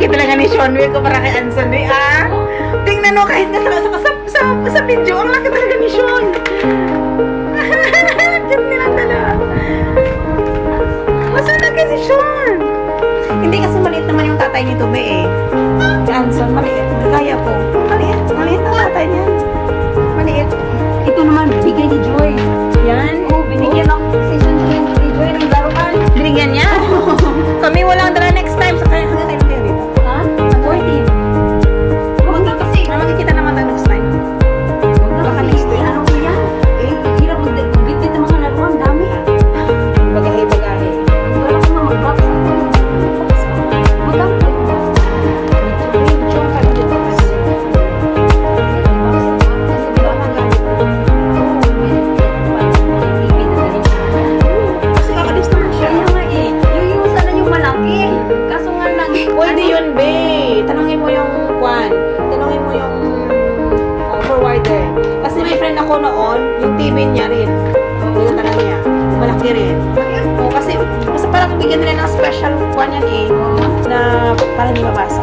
Laki talaga ni Sean Will kumpara kay Anson eh, ah. Tingnan mo kahit sa video, ang laki talaga ni Sean. Cute nila talaga. Mas laki si Sean. Hindi kasi maliit naman yung tatay ni Tube eh. Si Anson, maliit. Kaya po. Maliit. Maliit ang tatay niya. Maliit. Ito naman, bigay ni Joy. Yan. Oo, binigyan ako si Joy ng laruan. Binigyan niya. Kami walang dala next time. Sa kaya hanggang tayo dito. Ha? 14. Huwag na kasi. Makikita naman tayo next time. Huwag na Baka kasi. next week. Ano ko yan? Hirap mag-bitbit ng mga laruan. Dami. Bagahe-bagahe. Wala ko na mag-box. Magkano ba yung box? Sean ka dito. Kasi kakalis naman siya. Kaya nga eh. Yung sana yung malaki. Kaso nga lang. Pwede yun, be. Tanungin mo yung kwan. Tanungin mo yung forwarder. Kasi may friend ako noon, yung TV niya rin. Yung tanong niya. Malaki rin. O, kasi parang bigyan nila ng special kwan yan eh. Na parang hindi mabasa.